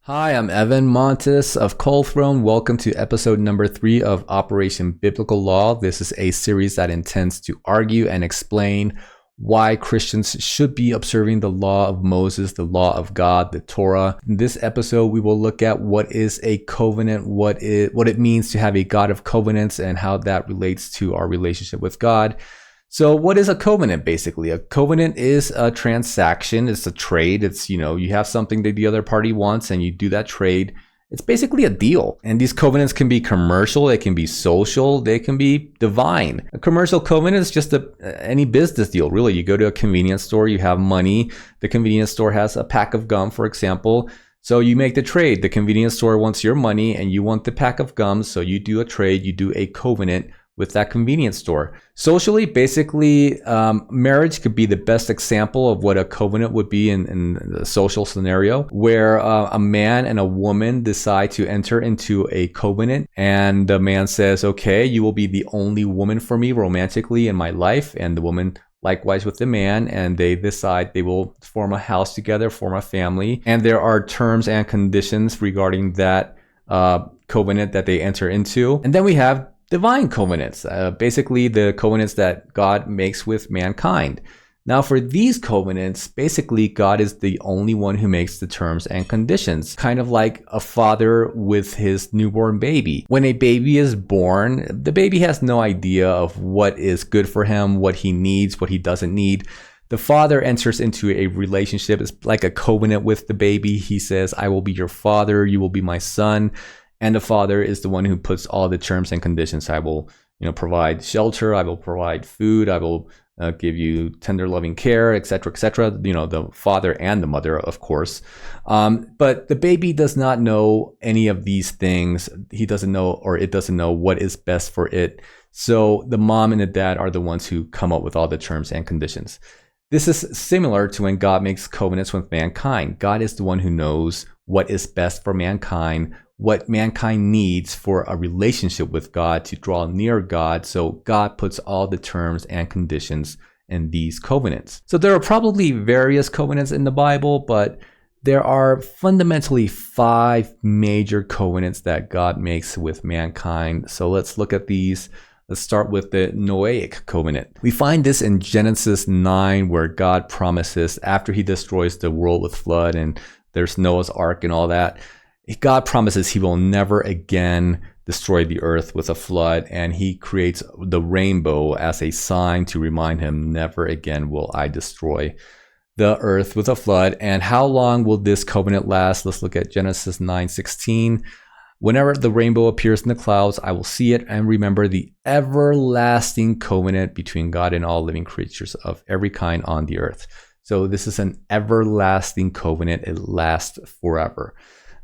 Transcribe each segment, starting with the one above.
Hi, I'm Evan Montes of Cold Throne. Welcome to episode number 3 of Operation Biblical Law. This is a series that intends to argue and explain why Christians should be observing the law of Moses, the law of God, the Torah. In this episode, we will look at what is a covenant, what it means to have a God of covenants, and how that relates to our relationship with God. So what is a covenant basically? A covenant is a transaction. It's a trade. It's, you have something that the other party wants and you do that trade. It's basically a deal. And these covenants can be commercial, they can be social, they can be divine. A commercial covenant is just any business deal, really. You go to a convenience store, you have money. The convenience store has a pack of gum, for example. So you make the trade. The convenience store wants your money and you want the pack of gum. So you do a trade, you do a covenant with that convenience store. Socially, basically, marriage could be the best example of what a covenant would be in the social scenario, where a man and a woman decide to enter into a covenant, and the man says, okay, you will be the only woman for me romantically in my life, and the woman likewise with the man, and they decide they will form a house together, form a family, and there are terms and conditions regarding that covenant that they enter into. And then we have divine covenants, basically the covenants that God makes with mankind. Now for these covenants, basically God is the only one who makes the terms and conditions, kind of like a father with his newborn baby. When a baby is born, the baby has no idea of what is good for him, what he needs, what he doesn't need. The father enters into a relationship. It's like a covenant with the baby. He says, I will be your father, you will be my son. And the father is the one who puts all the terms and conditions. I will, provide shelter. I will provide food. I will give you tender, loving care, etc., etc. The father and the mother, of course. But the baby does not know any of these things. He doesn't know, or it doesn't know what is best for it. So the mom and the dad are the ones who come up with all the terms and conditions. This is similar to when God makes covenants with mankind. God is the one who knows what is best for mankind, what mankind needs for a relationship with God, to draw near God. So God puts all the terms and conditions in these covenants. So there are probably various covenants in the Bible, but there are fundamentally 5 major covenants that God makes with mankind. So let's look at these. Let's start with the Noahic covenant. We find this in Genesis 9, where God promises, after he destroys the world with flood and there's Noah's Ark and all that, God promises he will never again destroy the earth with a flood, and he creates the rainbow as a sign to remind him, never again will I destroy the earth with a flood. And how long will this covenant last? Let's look at Genesis 9:16. Whenever the rainbow appears in the clouds, I will see it and remember the everlasting covenant between God and all living creatures of every kind on the earth. So this is an everlasting covenant. It lasts forever.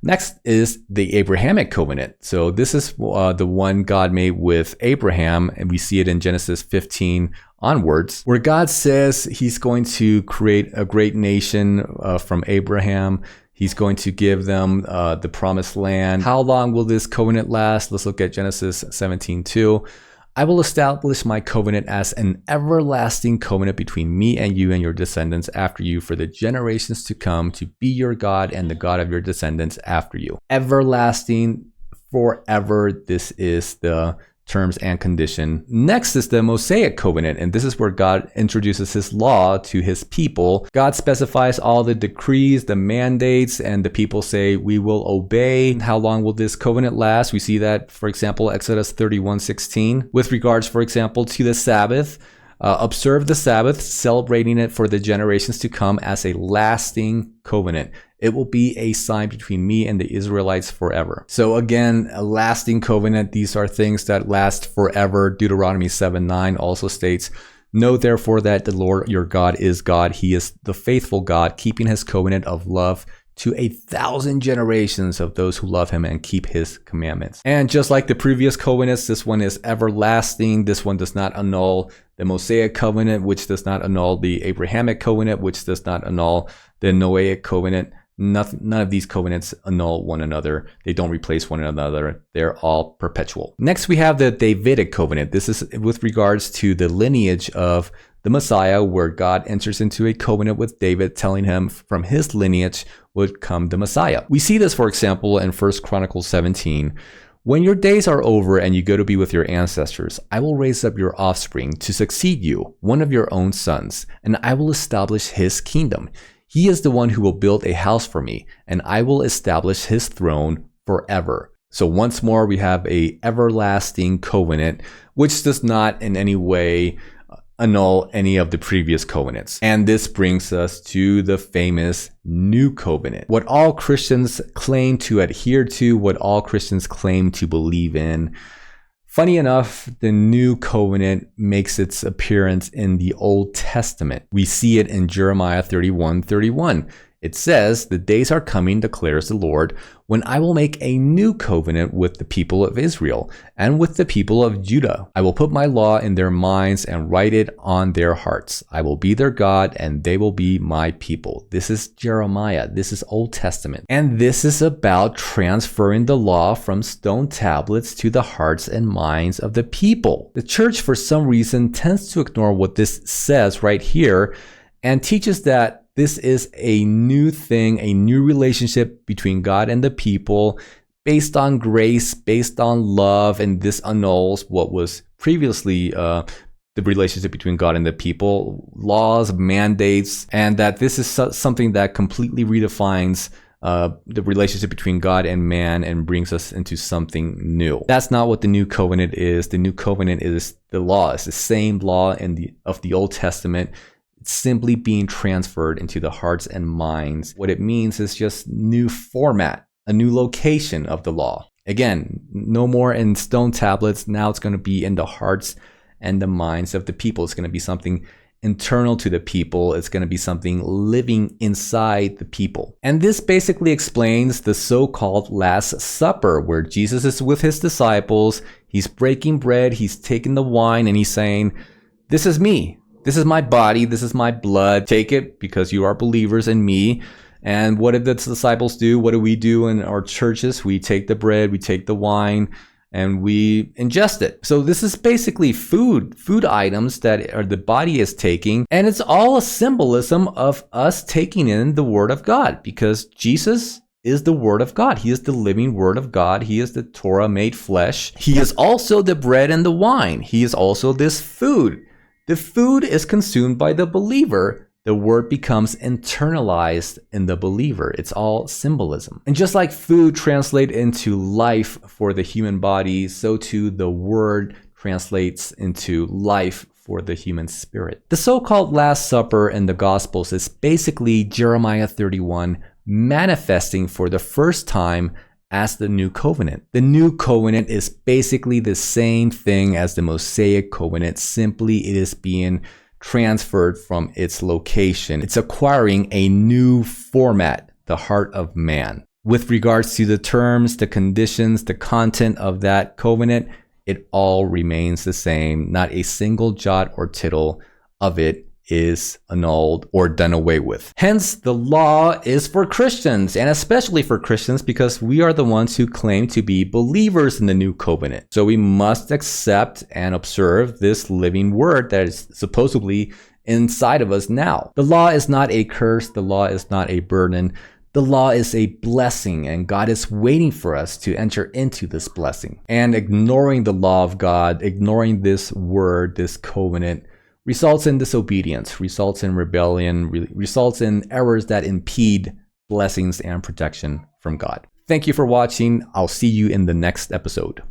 Next is the Abrahamic covenant. So this is the one God made with Abraham, and we see it in Genesis 15 onwards, where God says he's going to create a great nation from Abraham. He's going to give them the promised land. How long will this covenant last? Let's look at Genesis 17:2. I will establish my covenant as an everlasting covenant between me and you and your descendants after you for the generations to come, to be your God and the God of your descendants after you. Everlasting, forever. This is the terms and condition. Next is the Mosaic covenant, and this is where God introduces his law to his people. God specifies all the decrees, the mandates, and the people say, we will obey. How long will this covenant last? We see that, for example, Exodus 31:16, with regards, for example, to the Sabbath. Observe the Sabbath, celebrating it for the generations to come as a lasting covenant. It will be a sign between me and the Israelites forever. So again, a lasting covenant. These are things that last forever. Deuteronomy 7:9 also states, know therefore that the Lord your God is God. He is the faithful God, keeping his covenant of love to 1,000 generations of those who love him and keep his commandments. And just like the previous covenants, this one is everlasting. This one does not annul the Mosaic covenant, which does not annul the Abrahamic covenant, which does not annul the Noahic covenant. None of these covenants annul one another. They don't replace one another. They're all perpetual. Next, we have the Davidic covenant. This is with regards to the lineage of the Messiah, where God enters into a covenant with David, telling him from his lineage would come the Messiah. We see this, for example, in 1 Chronicles 17. When your days are over and you go to be with your ancestors, I will raise up your offspring to succeed you, one of your own sons, and I will establish his kingdom. He is the one who will build a house for me, and I will establish his throne forever. So once more, we have a everlasting covenant, which does not in any way annul any of the previous covenants. And this brings us to the famous New Covenant. What all Christians claim to adhere to, what all Christians claim to believe in. Funny enough, the New Covenant makes its appearance in the Old Testament. We see it in Jeremiah 31:31. It says, "The days are coming, declares the Lord, when I will make a new covenant with the people of Israel and with the people of Judah. I will put my law in their minds and write it on their hearts. I will be their God and they will be my people." This is Jeremiah. This is Old Testament. And this is about transferring the law from stone tablets to the hearts and minds of the people. The church, for some reason, tends to ignore what this says right here and teaches that this is a new thing, a new relationship between God and the people based on grace, based on love, and this annuls what was previously the relationship between God and the people, laws, mandates, and that this is something that completely redefines the relationship between God and man and brings us into something new. That's not what the New Covenant is. The New Covenant is the law. It's the same law of the Old Testament. It's simply being transferred into the hearts and minds. What it means is just new format, a new location of the law. Again, no more in stone tablets. Now it's going to be in the hearts and the minds of the people. It's going to be something internal to the people. It's going to be something living inside the people. And this basically explains the so-called Last Supper, where Jesus is with his disciples. He's breaking bread. He's taking the wine and he's saying, "This is me. This is my body, this is my blood. Take it because you are believers in me." And what did the disciples do? What do we do in our churches? We take the bread, we take the wine, and we ingest it. So this is basically food items that the body is taking. And it's all a symbolism of us taking in the Word of God, because Jesus is the Word of God. He is the living Word of God. He is the Torah made flesh. He is also the bread and the wine. He is also this food. The food is consumed by the believer. The word becomes internalized in the believer. It's all symbolism. And just like food translates into life for the human body, so too the word translates into life for the human spirit. The so-called Last Supper in the Gospels is basically Jeremiah 31 manifesting for the first time as the New Covenant. The New Covenant is basically the same thing as the Mosaic Covenant, simply it is being transferred from its location. It's acquiring a new format, the heart of man. With regards to the terms, the conditions, the content of that covenant, it all remains the same. Not a single jot or tittle of it is annulled or done away with. Hence, the law is for Christians, and especially for Christians because we are the ones who claim to be believers in the New Covenant. So we must accept and observe this living word that is supposedly inside of us now. The law is not a curse. The law is not a burden. The law is a blessing, and God is waiting for us to enter into this blessing. And ignoring the law of God, ignoring this word, this covenant, results in disobedience, results in rebellion, results in errors that impede blessings and protection from God. Thank you for watching. I'll see you in the next episode.